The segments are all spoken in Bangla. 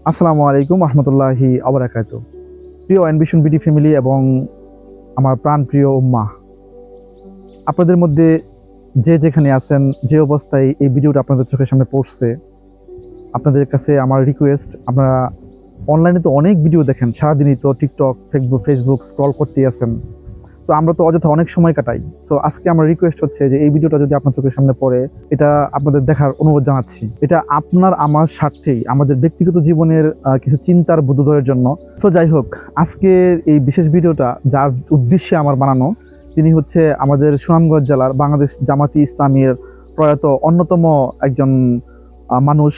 আসসালামু আলাইকুম রহমতুল্লাহি আবরাকাত। প্রিয় অ্যানভিশন বিডি ফ্যামিলি এবং আমার প্রাণপ্রিয় উম্মা, আপনাদের মধ্যে যে যেখানে আছেন, যে অবস্থায় এই ভিডিওটা আপনাদের চোখের সামনে পড়ছে, আপনাদের কাছে আমার রিকোয়েস্ট, আপনারা অনলাইনে তো অনেক ভিডিও দেখেন, সারাদিনই তো টিকটক ফেসবুক স্ক্রল করতেই আছেন। তো আমরা তো অযথা অনেক সময় কাটাই। সো আজকে আমার রিকোয়েস্ট হচ্ছে যে এই ভিডিওটা যদি আপনার চোখের সামনে পড়ে, এটা আপনাদের দেখার অনুরোধ জানাচ্ছি। এটা আপনার আমার স্বার্থেই, আমাদের ব্যক্তিগত জীবনের কিছু চিন্তার বোধোদয়ের জন্য। সো যাই হোক, আজকের এই বিশেষ ভিডিওটা যার উদ্দেশ্যে আমার বানানো, তিনি হচ্ছে আমাদের সুনামগঞ্জ জেলার বাংলাদেশ জামাতি ইসলামীর প্রয়াত অন্যতম একজন মানুষ,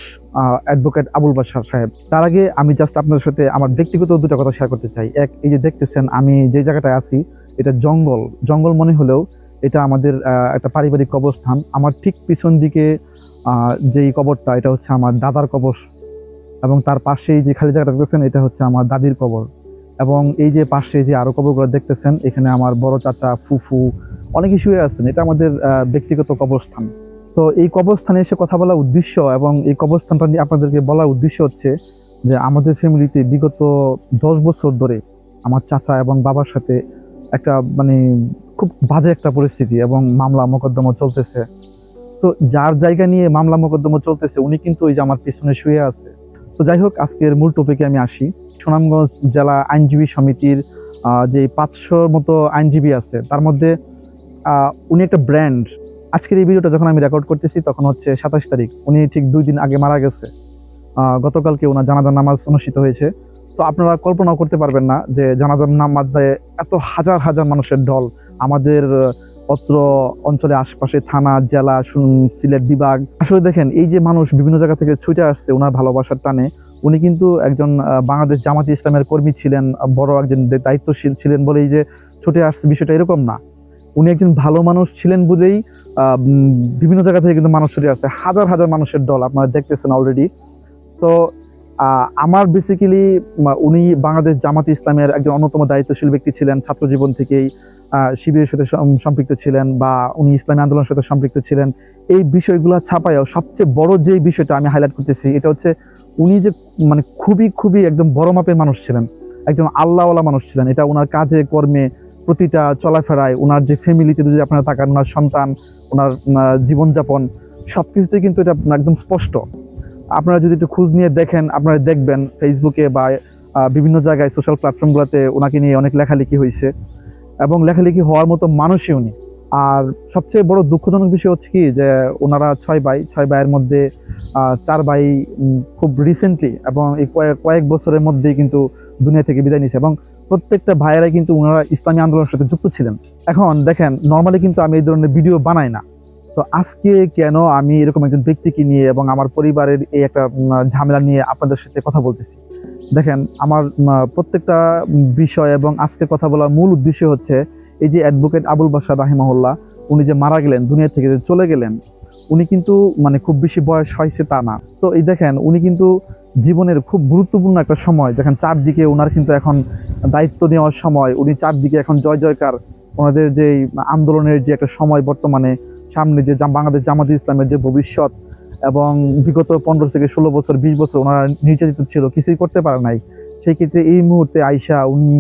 অ্যাডভোকেট আবুল বাশার সাহেব। তার আগে আমি জাস্ট আপনাদের সাথে আমার ব্যক্তিগত দুটো কথা শেয়ার করতে চাই। এক, এই যে দেখতেছেন আমি যে জায়গাটায় আছি, এটা জঙ্গল মনে হলেও এটা আমাদের একটা পারিবারিক কবরস্থান। আমার ঠিক পিছন দিকে যেই কবরটা, এটা হচ্ছে আমার দাদার কবর, এবং তার পাশেই যে খালি জায়গাটা দেখতেছেন, এটা হচ্ছে আমার দাদির কবর। এবং এই যে পাশে যে আরো কবরগুলো দেখতেছেন, এখানে আমার বড় চাচা, ফুফু অনেক শুয়ে আছেন। এটা আমাদের ব্যক্তিগত কবরস্থান। তো এই কবরস্থানে এসে কথা বলার উদ্দেশ্য এবং এই কবরস্থানটা নিয়ে আপনাদেরকে বলার উদ্দেশ্য হচ্ছে যে আমাদের ফ্যামিলিতে বিগত 10 বছর ধরে আমার চাচা এবং বাবার সাথে একটা খুব বাজে একটা পরিস্থিতি এবং মামলা মোকদ্দমা চলতেছে। তো যার জায়গা নিয়ে মামলা মোকদ্দমা চলতেছে, উনি কিন্তু ওই যে আমার পিছনে শুয়ে আছে। তো যাই হোক, আজকের মূল টপিকে আমি আসি। সুনামগঞ্জ জেলা আইনজীবী সমিতির যে 500 মতো আইনজীবী আছে, তার মধ্যে উনি একটা ব্র্যান্ড। আজকের এই ভিডিওটা যখন আমি রেকর্ড করতেছি তখন হচ্ছে 27 তারিখ, উনি ঠিক 2 দিন আগে মারা গেছে। গতকালকে ওনার জানাজার নামাজ অনুষ্ঠিত হয়েছে। তো আপনারা কল্পনাও করতে পারবেন না যে জানাজার নামাজে এত হাজার হাজার মানুষের ঢল। আমাদের অত্র অঞ্চলে আশপাশে থানা, জেলা, সিলেট বিভাগ, আসলে দেখেন এই যে মানুষ বিভিন্ন জায়গা থেকে ছুটে আসছে ওনার ভালোবাসার টানে। উনি কিন্তু একজন বাংলাদেশ জামাতি ইসলামের কর্মী ছিলেন, বড় একজন দায়িত্বশীল ছিলেন বলেই যে ছুটে আসছে, বিষয়টা এরকম না। উনি একজন ভালো মানুষ ছিলেন বলেই বিভিন্ন জায়গা থেকে কিন্তু মানুষ ছুটে আসছে, হাজার হাজার মানুষের দল আপনারা দেখতেছেন অলরেডি। তো আমার বেসিক্যালি উনি বাংলাদেশ জামাতি ইসলামের একজন অন্যতম দায়িত্বশীল ব্যক্তি ছিলেন। ছাত্র জীবন থেকেই শিবিরের সাথে সম্পৃক্ত ছিলেন, বা উনি ইসলামী আন্দোলনের সাথে সম্পৃক্ত ছিলেন। এই বিষয়গুলো ছাপায়ও সবচেয়ে বড় যে বিষয়টা আমি হাইলাইট করতেছি, এটা হচ্ছে উনি যে খুবই খুবই একদম বড় মাপের মানুষ ছিলেন, একজন আল্লাহওয়ালা মানুষ ছিলেন। এটা ওনার কাজে কর্মে, প্রতিটা চলাফেরায়, ওনার যে ফ্যামিলিতে যদি আপনারা তাকান, ওনার সন্তান, ওনার জীবনযাপন, সবকিছুতে কিন্তু এটা একদম স্পষ্ট। আপনারা যদি একটু খোঁজ নিয়ে দেখেন, আপনারা দেখবেন ফেসবুকে বা বিভিন্ন জায়গায় সোশ্যাল প্ল্যাটফর্মগুলোতে ওনাকে নিয়ে অনেক লেখালেখি হয়েছে, এবং লেখালেখি হওয়ার মতো মানুষই উনি। আর সবচেয়ে বড় দুঃখজনক বিষয় হচ্ছে কি, যে ওনারা 6 ভাইয়ের মধ্যে 4 ভাই খুব রিসেন্টলি এবং এই কয়েক বছরের মধ্যেই কিন্তু দুনিয়া থেকে বিদায় নিয়েছে, এবং প্রত্যেকটা ভাইয়েরাই কিন্তু ওনারা ইসলামী আন্দোলনের সাথে যুক্ত ছিলেন। এখন দেখেন, নর্মালি কিন্তু আমি এই ধরনের ভিডিও বানাই না। তো আজকে কেন আমি এরকম একজন ব্যক্তিকে নিয়ে এবং আমার পরিবারের এই একটা ঝামেলা নিয়ে আপনাদের সাথে কথা বলতেছি। দেখেন, আমার প্রত্যেকটা বিষয় এবং আজকে কথা বলার মূল উদ্দেশ্য হচ্ছে এই যে অ্যাডভোকেট আবুল বাশার রাহিমাহুল্লাহ, উনি যে মারা গেলেন, দুনিয়া থেকে যে চলে গেলেন, উনি কিন্তু খুব বেশি বয়স হয়েছে তা না। সো এই দেখেন, উনি কিন্তু জীবনের খুব গুরুত্বপূর্ণ একটা সময়, দেখেন চারদিকে ওনার কিন্তু এখন দায়িত্ব নেওয়ার সময়, উনি চারদিকে এখন জয় জয়কার, ওনাদের যে আন্দোলনের যে একটা সময়, বর্তমানে সামনে যে বাংলাদেশ জামাতি ইসলামের যে ভবিষ্যৎ, এবং বিগত 15 থেকে 16 বছর 20 বছর ওনারা নির্যাতিত ছিল, কিছুই করতে পারে নাই। সেই ক্ষেত্রে এই মুহূর্তে আইসা উনি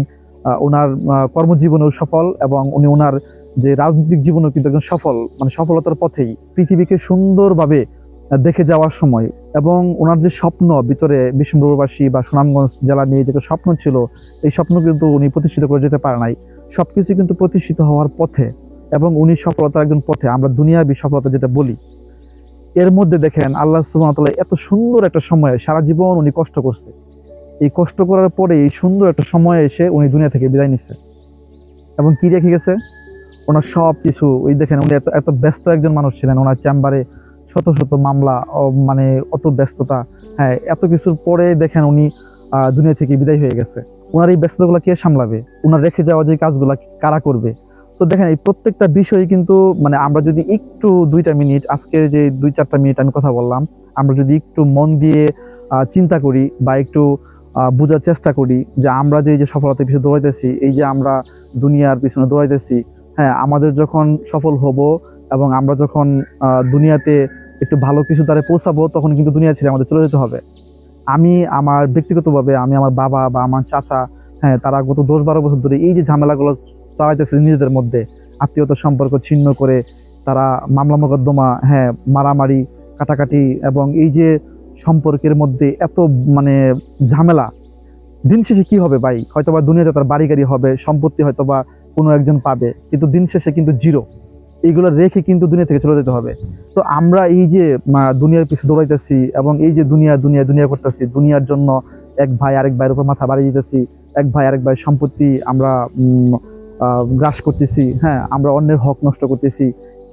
ওনার কর্মজীবনেও সফল, এবং উনি ওনার যে রাজনৈতিক জীবনেও কিন্তু একজন সফলতার পথেই পৃথিবীকে সুন্দরভাবে দেখে যাওয়ার সময়। এবং ওনার যে স্বপ্ন ভিতরে বিষ্ণুপুরবাসী বা সুনামগঞ্জ জেলা নিয়ে যে স্বপ্ন ছিল, এই স্বপ্ন কিন্তু উনি প্রতিষ্ঠিত করে যেতে পারে নাই। সবকিছু কিন্তু প্রতিষ্ঠিত হওয়ার পথে, এবং উনি সফলতার একজন পথে, আমরা দুনিয়াবী সফলতা যেটা বলি। এর মধ্যে দেখেন আল্লাহ সুবহানাহু ওয়া তাআলা এত সুন্দর একটা সময়ে, সারা জীবন উনি কষ্ট করছে, এই কষ্ট করার পরে এই সুন্দর একটা সময়ে এসে উনি দুনিয়া থেকে বিদায় নিচ্ছে। এবং কি রেখে গেছে? ওনার সব কিছু। ওই দেখেন, উনি এত ব্যস্ত একজন মানুষ ছিলেন, ওনার চেম্বারে শত শত মামলা, অত ব্যস্ততা, হ্যাঁ, এত কিছুর পরে দেখেন উনি দুনিয়া থেকে বিদায় হয়ে গেছে। ওনার এই ব্যস্ততাগুলো কে সামলাবে? ওনার রেখে যাওয়া যে কাজগুলো কারা করবে? তো দেখেন, এই প্রত্যেকটা বিষয় কিন্তু আমরা যদি একটু 2টা মিনিট, আজকের যে 2-4টা মিনিট আমি কথা বললাম, আমরা যদি একটু মন দিয়ে চিন্তা করি বা একটু বোঝার চেষ্টা করি যে আমরা যে সফলতার পিছনে দৌড়াইতেছি, এই যে আমরা দুনিয়ার পিছনে দৌড়াইতেছি, হ্যাঁ, আমাদের যখন সফল হব এবং আমরা যখন দুনিয়াতে একটু ভালো কিছু দ্বারা পৌঁছাবো, তখন কিন্তু দুনিয়া ছেড়ে আমাদের চলে যেতে হবে। আমি আমার ব্যক্তিগতভাবে আমি আমার বাবা বা আমার চাচা, হ্যাঁ, তারা গত 10-12 বছর ধরে এই যে ঝামেলাগুলো চালাইতেছে নিজেদের মধ্যে, আত্মীয়তার সম্পর্ক ছিন্ন করে তারা মামলা মোকদ্দমা, হ্যাঁ, মারামারি, কাটাকাটি, এবং এই যে সম্পর্কের মধ্যে এত মানে ঝামেলা, দিন শেষে কি হবে ভাই? হয়তোবা দুনিয়াতে তার বাড়ি গাড়ি হবে, সম্পত্তি হয়তোবা কোনো একজন পাবে, কিন্তু দিন শেষে কিন্তু জিরো। এইগুলো রেখে কিন্তু দুনিয়া থেকে চলে যেতে হবে। তো আমরা এই যে দুনিয়ার পিছনে দৌড়াইতেছি এবং এই যে দুনিয়া দুনিয়া দুনিয়া করতেছি, দুনিয়ার জন্য এক ভাই আরেক ভাইয়ের উপর মাথা বাড়িয়ে দিতেছি, এক ভাই আরেক ভাইয়ের সম্পত্তি আমরা গ্রাস করতেছি, হ্যাঁ, আমরা অন্যের হক নষ্ট করতেছি।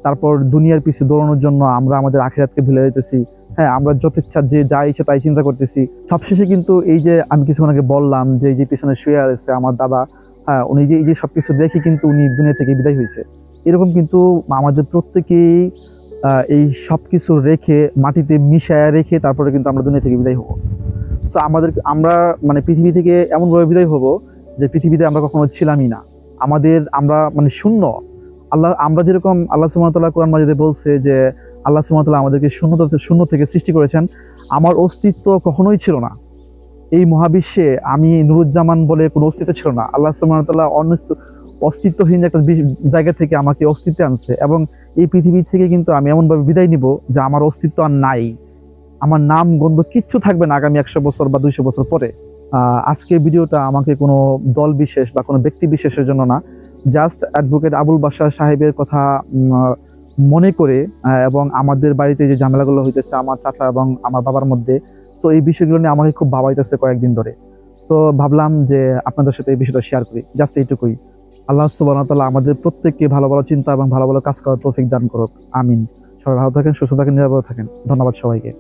তারপর দুনিয়ার পিছনে দৌড়ানোর জন্য আমরা আমাদের আখিরাতকে ভুলে যেতেছি, হ্যাঁ, আমরা যত ইচ্ছা যে যা ইচ্ছা তাই চিন্তা করতেছি। সবশেষে কিন্তু এই যে আমি কিছুক্ষণ আগে বললাম যে এই যে পিছনে শুয়ে আছে আমার দাদা, হ্যাঁ, উনি যে এই যে সবকিছু দেখে কিন্তু উনি দুনিয়া থেকে বিদায় হয়েছে। এরকম কিন্তু আমাদের প্রত্যেকেই এই সব কিছু রেখে মাটিতে মিশায়া রেখে তারপরে কিন্তু আমরা দুনিয়া থেকে বিদায় হব। সো আমরা মানে পৃথিবী থেকে এমনভাবে বিদায় হব যে পৃথিবীতে আমরা কখনো ছিলামই না। আমরা মানে শূন্য। আমরা যেরকম আল্লাহ সুবহানাহু ওয়া তাআলা কোরআন মাজিদে বলছে যে আল্লাহ সুবহানাহু ওয়া তাআলা আমাদেরকে শূন্য থেকে সৃষ্টি করেছেন। আমার অস্তিত্ব কখনোই ছিল না। এই মহাবিশ্বে আমি নুরুজ্জামান বলে কোনো অস্তিত্ব ছিল না। আল্লাহ সুবহানাহু ওয়া তাআলা অস্তিত্বহীন একটা জায়গা থেকে আমাকে অস্তিত্বে আনছে, এবং এই পৃথিবী থেকে কিন্তু আমি এমনভাবে বিদায় নিব যে আমার অস্তিত্ব আর নাই, আমার নাম গন্ধ কিচ্ছু থাকবে না আগামী 100 বছর বা 200 বছর পরে। আজকের ভিডিওটা আমাকে কোনো দল বিশেষ বা কোনো ব্যক্তি বিশেষের জন্য না, জাস্ট অ্যাডভোকেট আবুল বাশার সাহেবের কথা মনে করে, এবং আমাদের বাড়িতে যে ঝামেলাগুলো হইতেছে আমার চাচা এবং আমার বাবার মধ্যে, সো এই বিষয়গুলো নিয়ে আমাকে খুব ভাবাইতেছে কয়েকদিন ধরে। তো ভাবলাম যে আপনাদের সাথে এই বিষয়টা শেয়ার করি, জাস্ট এইটুকুই। আল্লাহ সুবহানাহু ওয়া তাআলা আমাদের প্রত্যেককে ভালো ভালো চিন্তা এবং ভালো ভালো কাজ করার তৌফিক দান করুক। আমিন। সবাই ভালো থাকেন, সুস্থ থাকেন, নিরাপদে থাকেন। ধন্যবাদ সবাইকে।